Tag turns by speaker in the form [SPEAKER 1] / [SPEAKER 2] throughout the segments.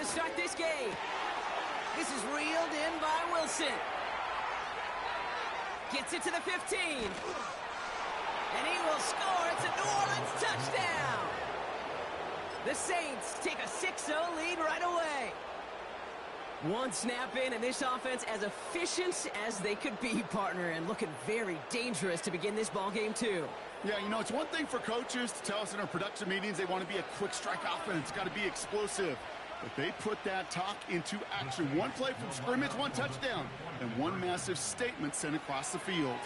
[SPEAKER 1] to start this game. This is reeled in by Wilson. Gets it to the 15. And he will score. It's a New Orleans touchdown. The Saints take a 6-0 lead right away. One snap in, and this offense as efficient as they could be, partner, and looking very dangerous to begin this ball game too.
[SPEAKER 2] Yeah, you know, it's one thing for coaches to tell us in our production meetings they want to be a quick strike offense, got to be explosive. But they put that talk into action. One play from scrimmage, one touchdown, and one massive statement sent across the field.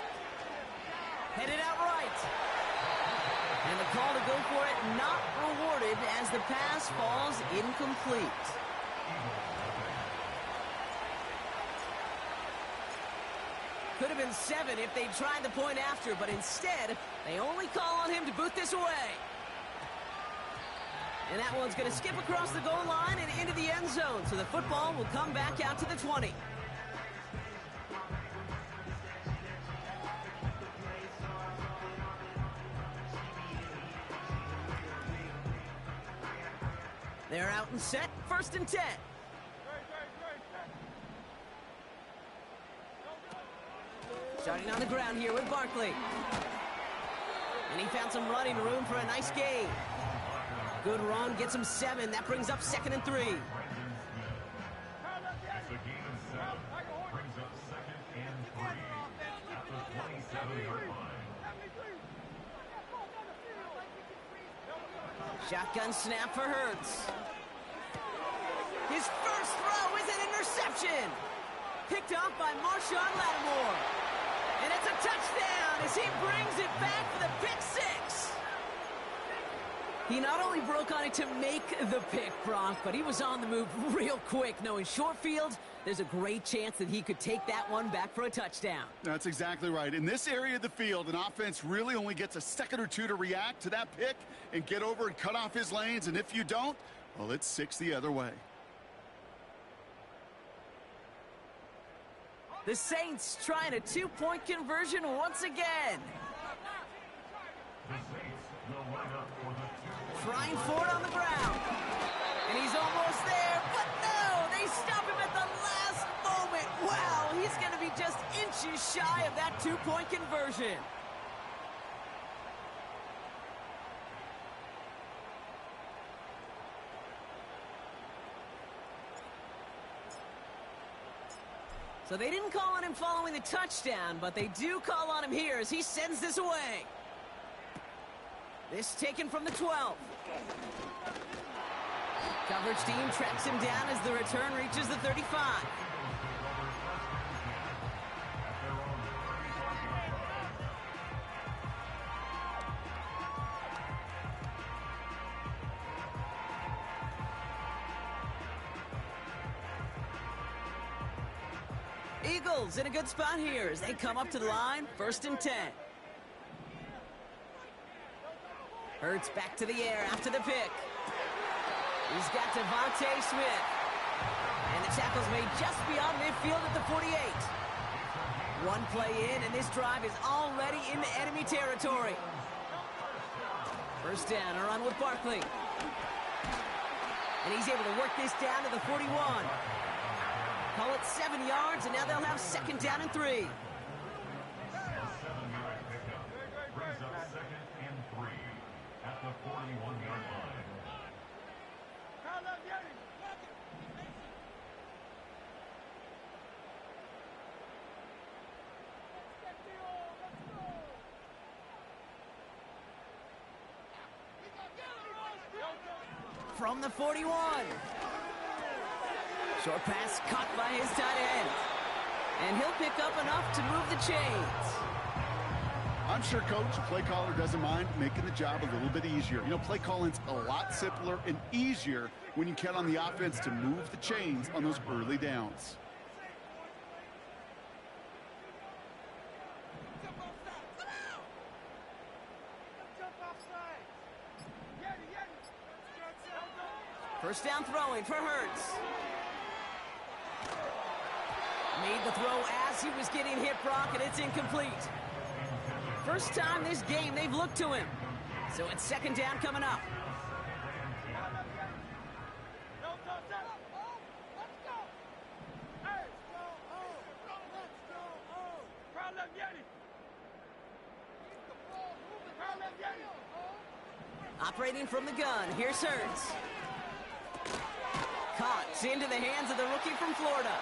[SPEAKER 1] Headed out right. And the call to go for it not rewarded as the pass falls incomplete. Could have been 7 if they tried the point after, but instead, they only call on him to boot this away. And that one's going to skip across the goal line and into the end zone, so the football will come back out to the 20. They're out and set, 1st and 10. Starting on the ground here with Barkley. And he found some running room for a nice gain. Good run, gets him 7. That brings up 2nd and 3. Shotgun snap for Hurts. His first throw is an interception. Picked off by Marshawn Lattimore. And it's a touchdown as he brings it back for the pick 6. He not only broke on it to make the pick, Brock, but he was on the move real quick, knowing short field, there's a great chance that he could take that one back for a touchdown.
[SPEAKER 2] That's exactly right. In this area of the field, an offense really only gets a second or two to react to that pick and get over and cut off his lanes, and if you don't, well, it's 6 the other way.
[SPEAKER 1] The Saints trying a 2-point conversion once again. Trying for it on the ground. And he's almost there, but no! They stop him at the last moment. Wow, he's going to be just inches shy of that 2-point conversion. So they didn't call on him following the touchdown, but they do call on him here as he sends this away. This taken from the 12. Coverage team tracks him down as the return reaches the 35. Eagles in a good spot here as they come up to the line, 1st and 10. Hurts back to the air after the pick. He's got Devontae Smith. And the tackle's made just beyond midfield at the 48. One play in, and this drive is already into enemy territory. 1st down, a run with Barkley. And he's able to work this down to the 41. Call it 7 yards, and now they'll have 2nd down and 3. From the 41. Short pass caught by his tight end. And he'll pick up enough to move the chains.
[SPEAKER 2] I'm sure Coach, play caller, doesn't mind making the job a little bit easier. You know, play calling's a lot simpler and easier when you count on the offense to move the chains on those early downs.
[SPEAKER 1] First down throwing for Hurts. Made the throw as he was getting hit, Brock, and it's incomplete. First time this game they've looked to him. So it's 2nd down coming up. Operating from the gun, here's Hurts. Caught into the hands of the rookie from Florida.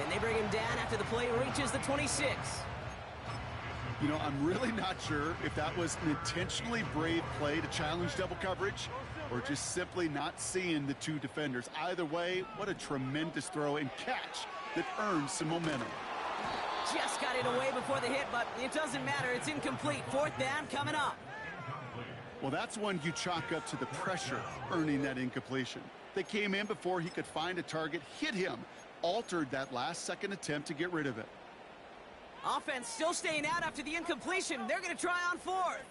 [SPEAKER 1] And they bring him down after the play reaches the 26.
[SPEAKER 2] You know, I'm really not sure if that was an intentionally brave play to challenge double coverage or just simply not seeing the two defenders. Either way, what a tremendous throw and catch that earns some momentum.
[SPEAKER 1] Just got it away before the hit, but it doesn't matter. It's incomplete. Fourth down coming up.
[SPEAKER 2] Well, that's one you chalk up to the pressure earning that incompletion. They came in before he could find a target, hit him, altered that last-second attempt to get rid of it.
[SPEAKER 1] Offense still staying out after the incompletion. They're going to try on fourth.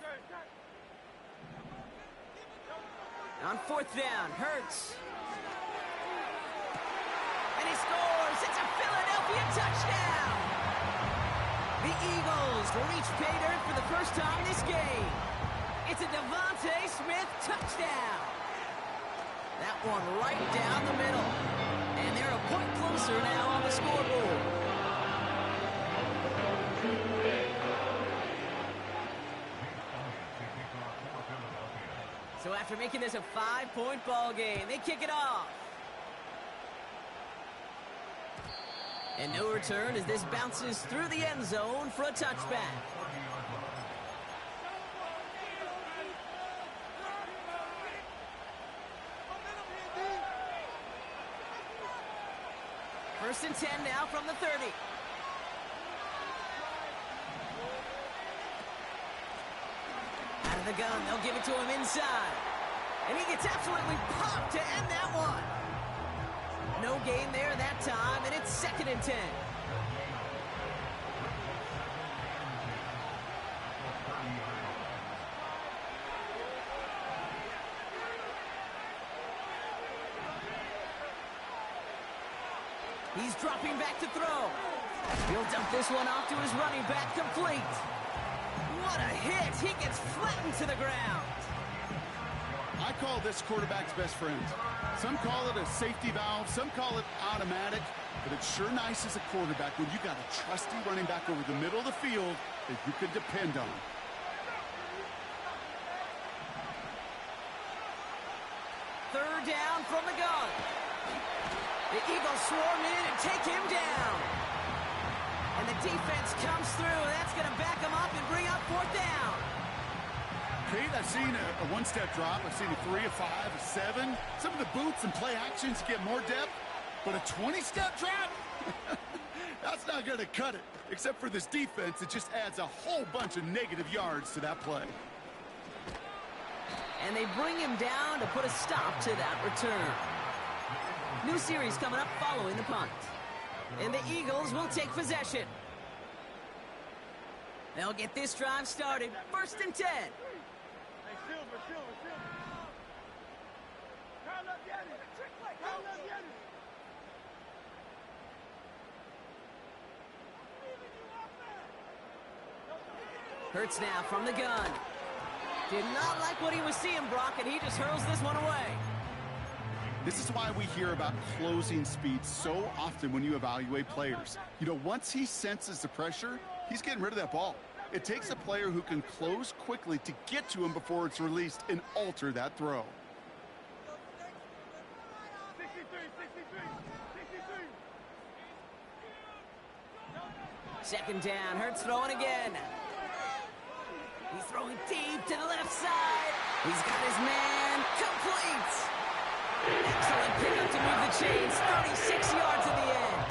[SPEAKER 1] On fourth down, Hurts. And he scores. It's a Philadelphia touchdown. The Eagles reach pay dirt for the first time this game. It's a Devontae Smith touchdown. That one right down the middle. And they're a point closer now on the scoreboard. So after making this a 5-point ball game, they kick it off. And no return as this bounces through the end zone for a touchback. First and 10 now from the 30. Out of the gun, they'll give it to him inside. And he gets absolutely popped to end that one. No gain there that time, and it's second and 10. He's dropping back to throw. He'll dump this one off to his running back, complete. What a hit. He gets flattened to the ground.
[SPEAKER 2] I call this quarterback's best friend. Some call it a safety valve, some call it automatic, but it's sure nice as a quarterback when you got a trusty running back over the middle of the field that you can depend on.
[SPEAKER 1] Third down from the gun. The Eagles swarm in and take him down. And the defense comes through. That's going to back him up and bring up fourth down.
[SPEAKER 2] Kate, I've seen a one-step drop. I've seen a 3, a 5, a 7. Some of the boots and play actions get more depth, but a 20-step drop? That's not going to cut it. Except for this defense, it just adds a whole bunch of negative yards to that play.
[SPEAKER 1] And they bring him down to put a stop to that return. New series coming up following the punt. And the Eagles will take possession. They'll get this drive started. First and 10. Hurts now from the gun. Did not like what he was seeing, Brock, and he just hurls this one away.
[SPEAKER 2] This is why we hear about closing speed so often when you evaluate players. You know, once he senses the pressure, he's getting rid of that ball. It takes a player who can close quickly to get to him before it's released and alter that throw.
[SPEAKER 3] 63.
[SPEAKER 1] Second down, Hurts throwing again. He's throwing deep to the left side. He's got his man, complete. Excellent pickup to move the chains, 36 yards in the end.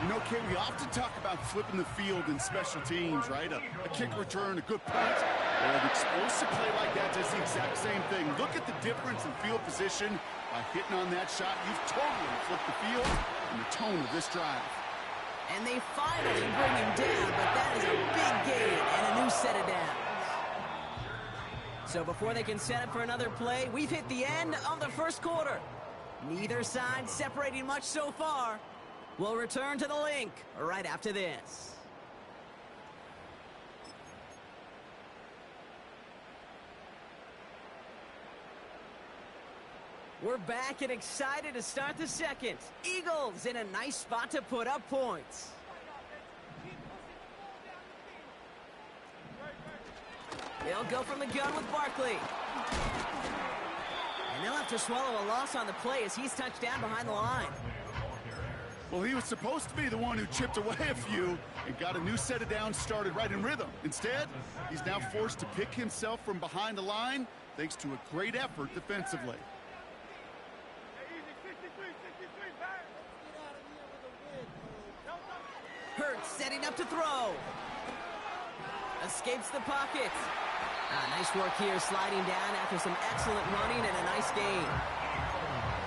[SPEAKER 2] You know, Kate, we often talk about flipping the field in special teams, right? A kick return, a good punt. Well, an explosive play like that does the exact same thing. Look at the difference in field position. By hitting on that shot, you've totally flipped the field and the tone of this drive.
[SPEAKER 1] And they finally bring him down, but that is a big gain and a new set of downs. So before they can set up for another play, we've hit the end of the first quarter. Neither side separating much so far. We'll return to the link right after this. We're back and excited to start the second. Eagles in a nice spot to put up points. They'll go from the gun with Barkley. And they'll have to swallow a loss on the play as he's touched down behind the line.
[SPEAKER 2] Well, he was supposed to be the one who chipped away a few and got a new set of downs started right in rhythm. Instead, he's now forced to pick himself from behind the line thanks to a great effort defensively.
[SPEAKER 1] Hurts setting up to throw. Escapes the pocket. Nice work here, sliding down after some excellent running and a nice gain.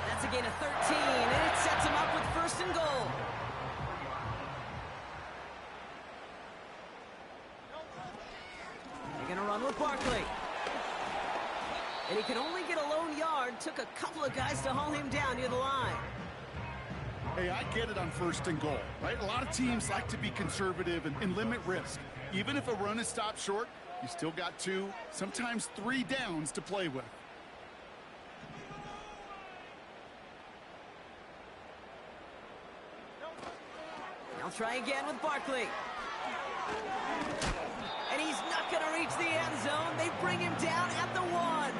[SPEAKER 1] That's a gain of 13, and it sets him up with first and goal. They're going to run with Barkley. And he could only get a lone yard. Took a couple of guys to haul him down near the line.
[SPEAKER 2] Hey, I get it on first and goal, right? A lot of teams like to be conservative and limit risk. Even if a run is stopped short, you still got 2, sometimes 3 downs to play with.
[SPEAKER 1] They'll try again with Barkley. And he's not going to reach the end zone. They bring him down at the 1.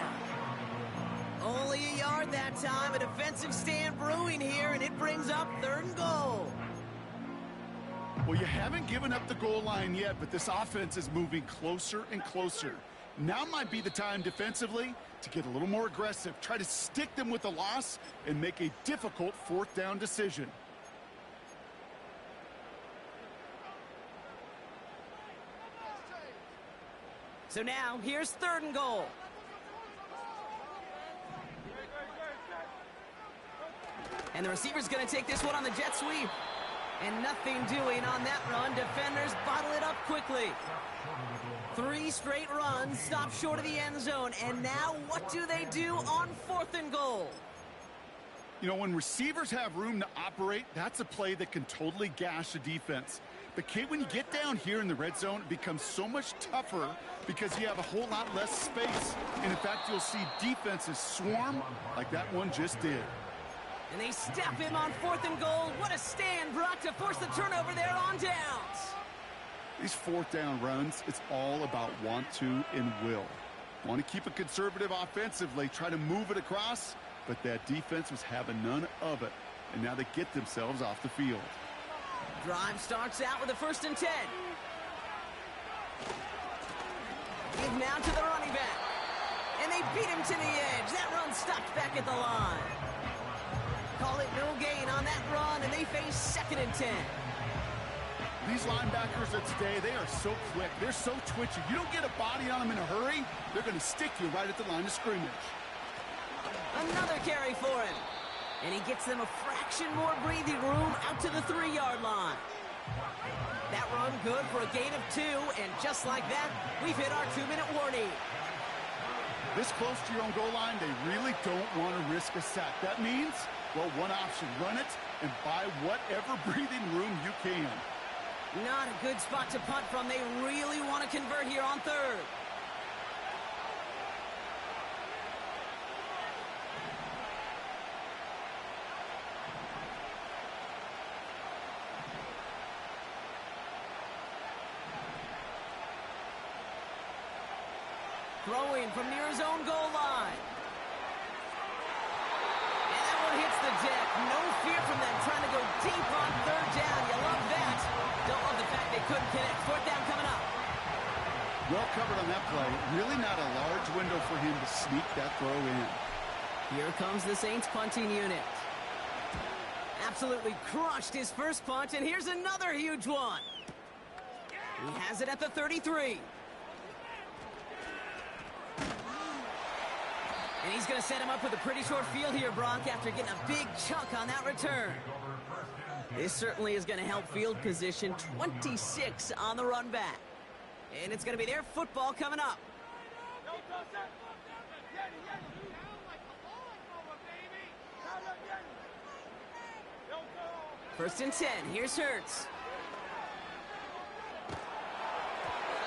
[SPEAKER 1] Only a yard that time. A defensive stand brewing here, and it brings up third and goal.
[SPEAKER 2] Well, you haven't given up the goal line yet, but this offense is moving closer and closer. Now might be the time defensively to get a little more aggressive, try to stick them with a loss, and make a difficult fourth down decision.
[SPEAKER 1] So now, here's third and goal. And the receiver's going to take this one on the jet sweep. And nothing doing on that run. Defenders bottle it up quickly. 3 straight runs, stop short of the end zone. And now what do they do on fourth and goal?
[SPEAKER 2] You know, when receivers have room to operate, that's a play that can totally gash a defense. But, Kate, when you get down here in the red zone, it becomes so much tougher because you have a whole lot less space. And, in fact, you'll see defenses swarm like that one just did.
[SPEAKER 1] And they step him on fourth and goal. What a stand, Brock, to force the turnover there on downs.
[SPEAKER 2] These fourth down runs, it's all about want to and will. Want to keep it conservative offensively, try to move it across, but that defense was having none of it. And now they get themselves off the field.
[SPEAKER 1] Drive starts out with a 1st and 10. Give now to the running back. And they beat him to the edge. That run stopped back at the line. Call it no gain on that run, and they face 2nd and 10.
[SPEAKER 2] These linebackers of today, they are so quick. They're so twitchy. You don't get a body on them in a hurry, they're going to stick you right at the line of scrimmage.
[SPEAKER 1] Another carry for him. And he gets them a fraction more breathing room out to the 3-yard line. That run good for a gain of 2, and just like that, we've hit our 2-minute warning.
[SPEAKER 2] This close to your own goal line, they really don't want to risk a sack. That means, well, one option, run it and buy whatever breathing room you can.
[SPEAKER 1] Not a good spot to punt from. They really want to convert here on third. Throwing from near his own goal line. And that one hits the deck. No fear from them trying to go deep on third down. You love that. Don't love the fact they couldn't connect. Fourth down coming up.
[SPEAKER 2] Well covered on that play. Really not a large window for him to sneak that throw in.
[SPEAKER 1] Here comes the Saints punting unit. Absolutely crushed his first punt, and here's another huge one. He has it at the 33. And he's going to set him up with a pretty short field here, Brock, after getting a big chunk on that return. This certainly is going to help field position. 26 on the run back. And it's going to be their football coming up. First and 10. Here's Hurts.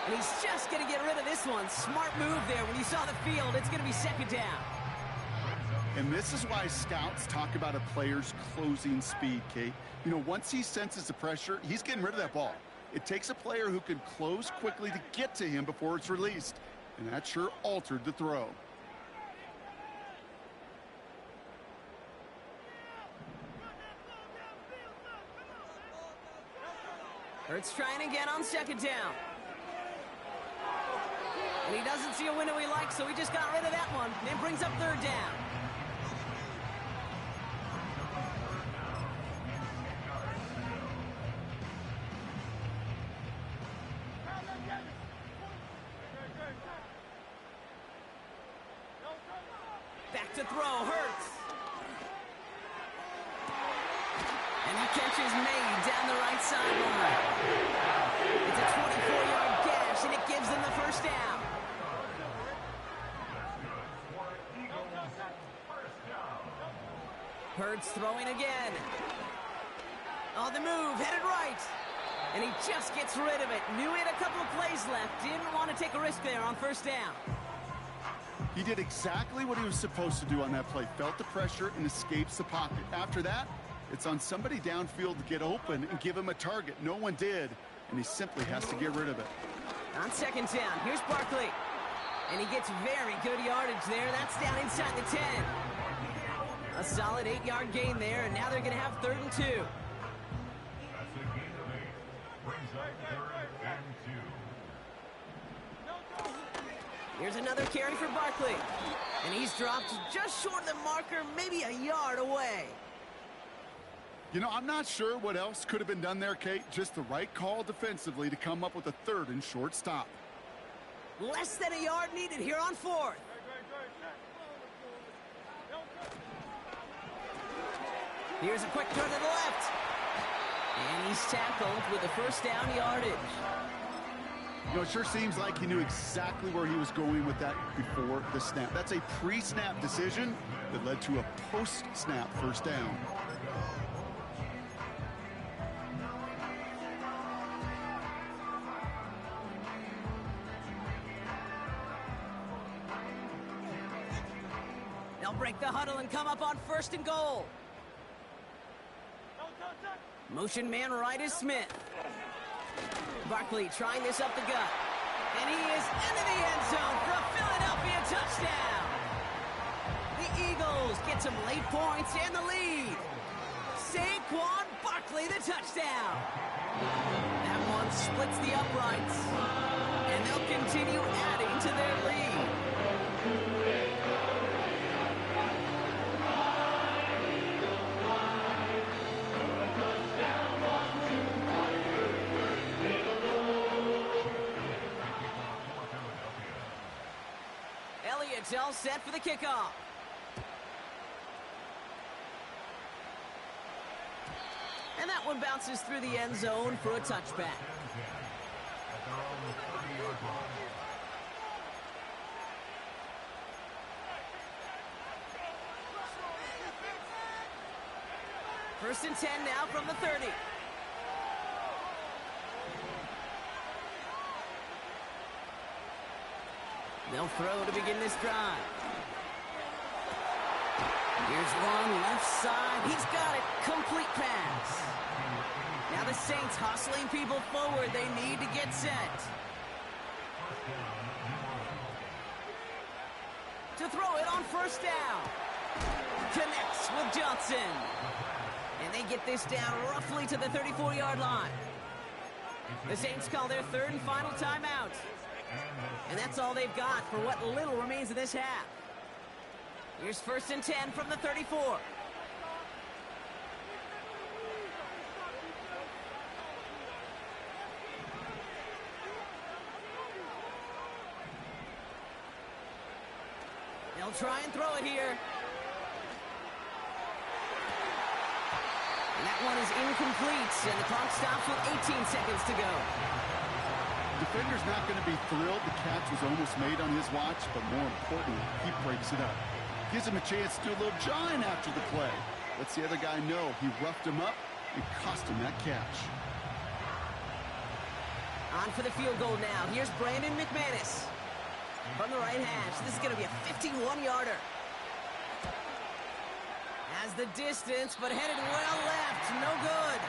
[SPEAKER 1] And he's just going to get rid of this one. Smart move there. When you saw the field, it's going to be 2nd down.
[SPEAKER 2] And this is why scouts talk about a player's closing speed, Kate. You know, once he senses the pressure, he's getting rid of that ball. It takes a player who can close quickly to get to him before it's released. And that sure altered the throw.
[SPEAKER 1] Hurts trying again on second down. And he doesn't see a window he likes, so he just got rid of that one. And brings up third down. Back to throw, Hurts. And he catches May down the right sideline. It's a 24-yard gash, and it gives them the first down. Hurts throwing again. On the move, headed right. And he just gets rid of it. Knew he had a couple of plays left. Didn't want to take a risk there on first down.
[SPEAKER 2] He did exactly what he was supposed to do on that play. Felt the pressure and escapes the pocket. After that, it's on somebody downfield to get open and give him a target. No one did, and he simply has to get rid of it.
[SPEAKER 1] On second down, here's Barkley. And he gets very good yardage there. That's down inside the 10. A solid 8-yard gain there, and now they're going to have 3rd and 2. Here's another carry for Barkley. And he's dropped just short of the marker, maybe a yard away.
[SPEAKER 2] You know, I'm not sure what else could have been done there, Kate. Just the right call defensively to come up with a 3rd and short stop.
[SPEAKER 1] Less than a yard needed here on 4th. Here's a quick turn to the left. And he's tackled with the first down yardage.
[SPEAKER 2] You know, it sure seems like he knew exactly where he was going with that before the snap. That's a pre-snap decision that led to a post-snap first down.
[SPEAKER 1] They'll break the huddle and come up on 1st and goal. Motion man right is Smith. Barkley trying this up the gut. And he is into the end zone for a Philadelphia touchdown. The Eagles get some late points and the lead. Saquon Barkley, the touchdown. That one splits the uprights. And they'll continue adding to their lead. Elliott's all set for the kickoff. And that one bounces through the end zone for a touchback. First and 10 now from the 30. They'll throw to begin this drive. Here's one left side. He's got it. Complete pass. Now the Saints hustling people forward. They need to get set. To throw it on first down. Connects with Johnson. And they get this down roughly to the 34-yard line. The Saints call their 3rd and final timeout. And that's all they've got for what little remains of this half. Here's 1st and 10 from the 34. They'll try and throw it here. And that one is incomplete, and the clock stops with 18 seconds to go.
[SPEAKER 2] Defender's not going to be thrilled the catch was almost made on his watch, but more importantly, he breaks it up. Gives him a chance to do a little jawing after the play. Lets the other guy know he roughed him up and cost him that catch.
[SPEAKER 1] On for the field goal now. Here's Brandon McManus. From the right hash, this is going to be a 51-yarder. Has the distance, but headed well left. No good.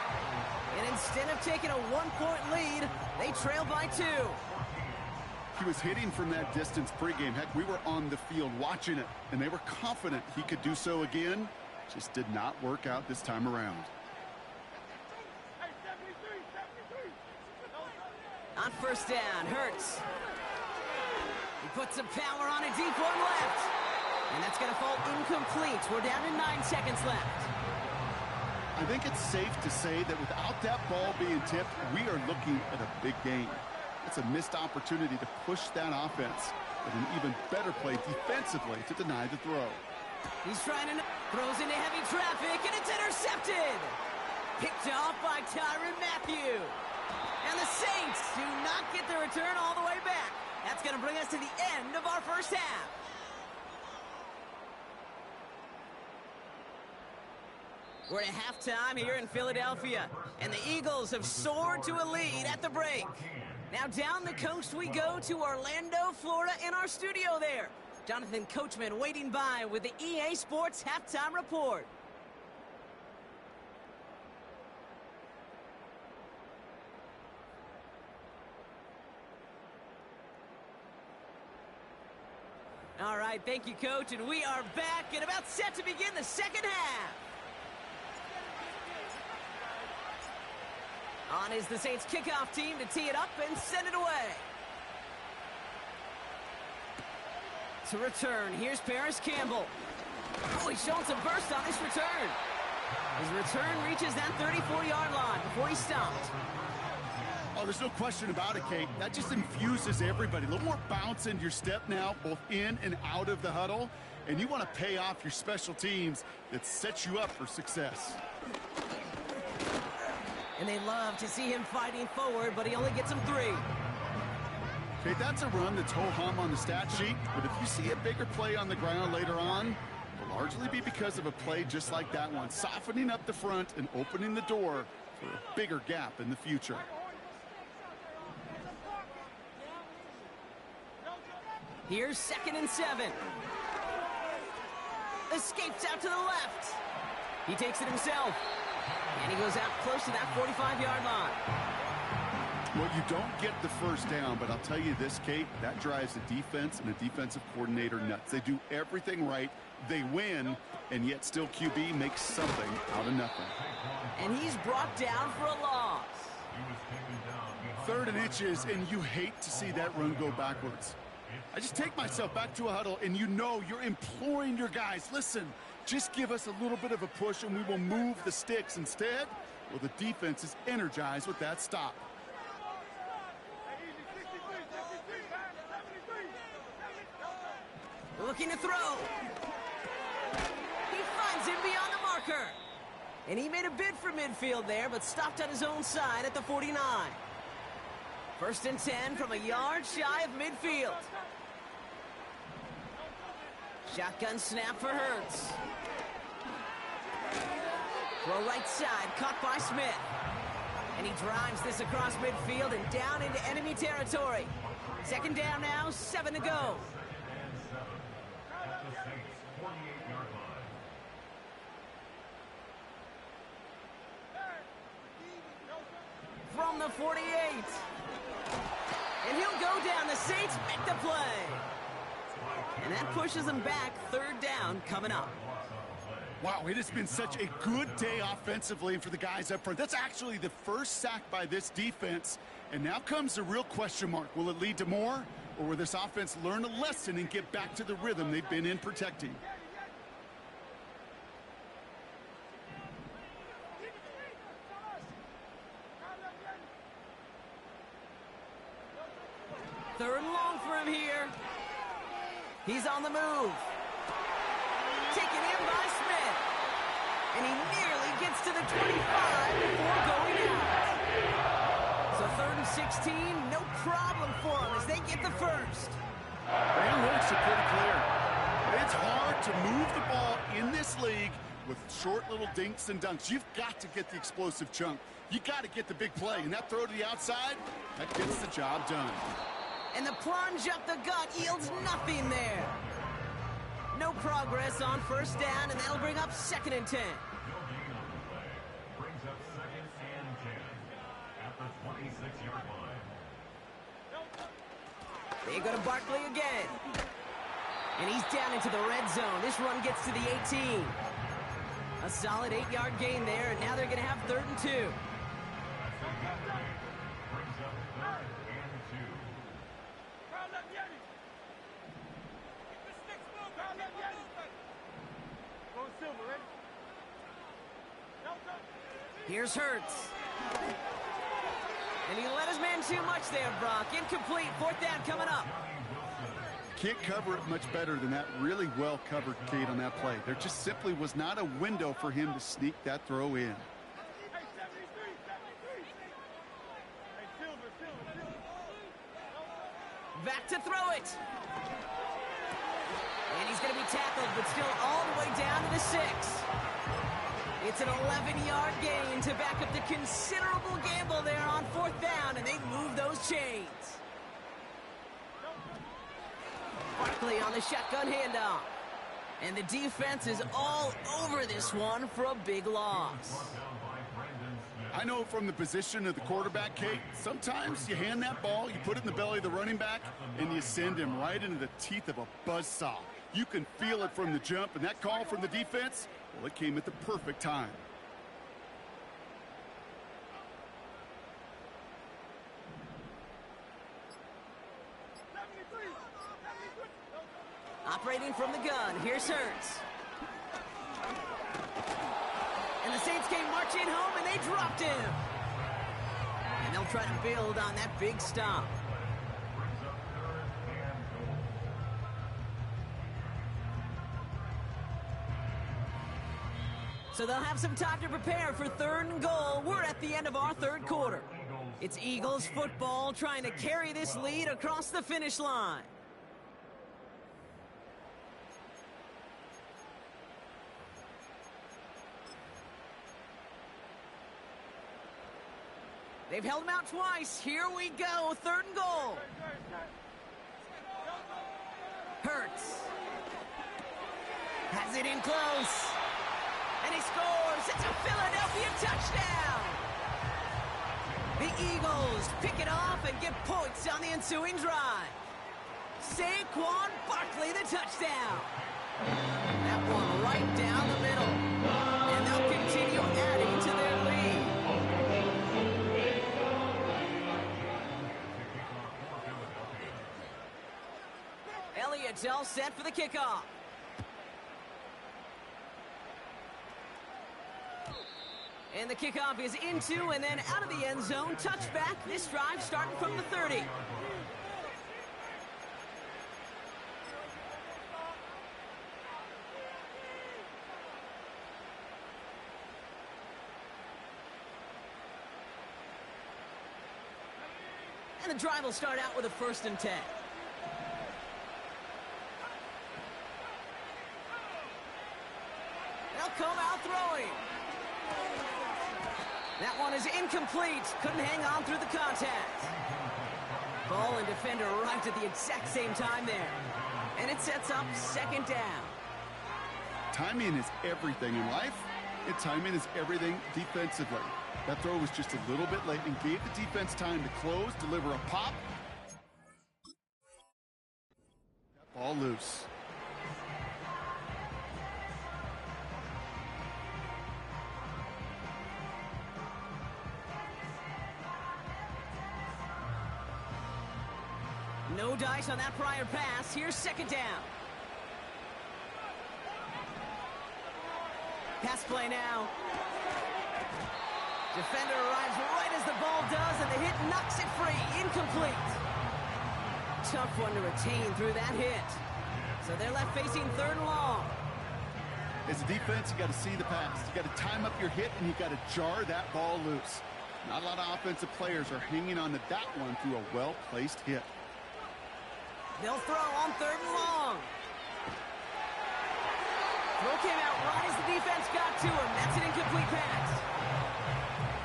[SPEAKER 1] And instead of taking a 1-point lead, they trail by 2.
[SPEAKER 2] He was hitting from that distance pregame. Heck, we were on the field watching it, and they were confident he could do so again. Just did not work out this time around.
[SPEAKER 1] On first down, Hurts. He puts some power on a deep one left. And that's going to fall incomplete. We're down to 9 seconds left.
[SPEAKER 2] I think it's safe to say that without that ball being tipped, we are looking at a big game. It's a missed opportunity to push that offense, but an even better play defensively to deny the throw.
[SPEAKER 1] He's trying to throws into heavy traffic, and it's intercepted. Picked off by Tyrann Mathieu. And the Saints do not get the return all the way back. That's going to bring us to the end of our first half. We're at halftime here in Philadelphia, and the Eagles have soared to a lead at the break. Now down the coast we go to Orlando, Florida, in our studio there. Jonathan Coachman waiting by with the EA Sports Halftime Report. All right, thank you, Coach, and we are back and about set to begin the second half. On is the Saints kickoff team to tee it up and send it away. To return, here's Paris Campbell. Oh, he's showing some burst on this return. His return reaches that 34-yard line before he stopped.
[SPEAKER 2] Oh, there's no question about it, Kate. That just infuses everybody. A little more bounce into your step now, both in and out of the huddle. And you want to pay off your special teams that sets you up for success.
[SPEAKER 1] And they love to see him fighting forward, but he only gets them 3.
[SPEAKER 2] Okay, that's a run that's ho-hum on the stat sheet, but if you see a bigger play on the ground later on, it'll largely be because of a play just like that one, softening up the front and opening the door for a bigger gap in the future.
[SPEAKER 1] Here's 2nd and 7. Escapes out to the left. He takes it himself. And he goes out close to that 45-yard line.
[SPEAKER 2] Well, you don't get the first down, but I'll tell you this, Kate, that drives the defense and the defensive coordinator nuts. They do everything right. They win, and yet still QB makes something out of nothing.
[SPEAKER 1] And he's brought down for a loss.
[SPEAKER 2] 3rd and inches, and you hate to see that run go backwards. I just take myself back to a huddle, and you know you're imploring your guys, listen, just give us a little bit of a push and we will move the sticks. Instead, well, the defense is energized with that stop.
[SPEAKER 1] Looking to throw. He finds him beyond the marker. And he made a bid for midfield there, but stopped on his own side at the 49. 1st and 10 from a yard shy of midfield. Shotgun snap for Hurts. Throw right side, caught by Smith. And he drives this across midfield and down into enemy territory. 2nd down now, 7 to go. From the 48. And he'll go down. The Saints make the play. And that pushes them back. 3rd down coming up.
[SPEAKER 2] Wow, it has been such a good day offensively for the guys up front. That's actually the first sack by this defense. And now comes the real question mark. Will it lead to more? Or will this offense learn a lesson and get back to the rhythm they've been in protecting?
[SPEAKER 1] Third and long for him here. He's on the move. Taken in by Smith. And he nearly gets to the 25 before going out. So 3rd and 16, no problem for him as they get the first.
[SPEAKER 2] The analytics are pretty clear. It's hard to move the ball in this league with short little dinks and dunks. You've got to get the explosive chunk. You got to get the big play. And that throw to the outside, that gets the job done.
[SPEAKER 1] And the plunge up the gut yields nothing there. No progress on 1st down, and that'll bring up 2nd and 10.
[SPEAKER 3] Brings up 2nd and 10 at the 26-yard line.
[SPEAKER 1] They go to Barkley again. And he's down into the red zone. This run gets to the 18. A solid 8-yard gain there, and now they're going to have 3rd and 2.
[SPEAKER 3] Brings up 3rd and
[SPEAKER 1] Here's Hurts. And he let his man too much there, Brock. Incomplete. Fourth down coming up.
[SPEAKER 2] Can't cover it much better than that. Really well covered, Kate, on that play. There just simply was not a window for him to sneak that throw in.
[SPEAKER 1] Back to throw it. And he's going to be tackled, but still all the way down to the 6. It's an 11-yard gain to back up the considerable gamble there on fourth down, and they move those chains. Barkley on the shotgun handoff. And the defense is all over this one for a big loss.
[SPEAKER 2] I know from the position of the quarterback, Kate, sometimes you hand that ball, you put it in the belly of the running back, and you send him right into the teeth of a buzzsaw. You can feel it from the jump, and that call from the defense, well, it came at the perfect time.
[SPEAKER 1] Operating from the gun, here's Hurts. And the Saints came marching home, and they dropped him. And they'll try to build on that big stop. So they'll have some time to prepare for 3rd and goal. We're at the end of our 3rd quarter. It's Eagles football trying to carry this lead across the finish line. They've held him out twice. Here we go. 3rd and goal. Hurts. Has it in close. And he scores. It's a Philadelphia touchdown. The Eagles pick it off and get points on the ensuing drive. Saquon Barkley, the touchdown. That one right down the middle. And they'll continue adding to their lead. Elliott's all set for the kickoff. And the kickoff is into and then out of the end zone. Touchback. This drive starting from the 30. And the drive will start out with a 1st and 10. They'll come out throwing. That one is incomplete. Couldn't hang on through the contact. Ball and defender arrived at the exact same time there. And it sets up 2nd down.
[SPEAKER 2] Timing is everything in life, and timing is everything defensively. That throw was just a little bit late and gave the defense time to close, deliver a pop. That ball loose.
[SPEAKER 1] No dice on that prior pass. Here's 2nd down. Pass play now. Defender arrives right as the ball does, and the hit knocks it free. Incomplete. Tough one to retain through that hit. So they're left facing 3rd and long.
[SPEAKER 2] As a defense, you got to see the pass. You got to time up your hit, and you got to jar that ball loose. Not a lot of offensive players are hanging on to that one through a well-placed hit.
[SPEAKER 1] They'll throw on 3rd and long. Throw came out right as the defense got to him. That's an incomplete pass.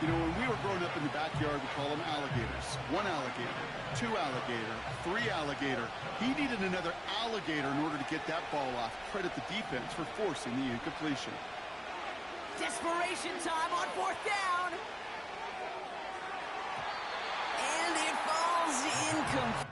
[SPEAKER 2] You know, when we were growing up in the backyard, we call them alligators. 1 alligator, 2 alligator, 3 alligator. He needed another alligator in order to get that ball off. Credit the defense for forcing the incompletion.
[SPEAKER 1] Desperation time on 4th down. And it falls incomplete.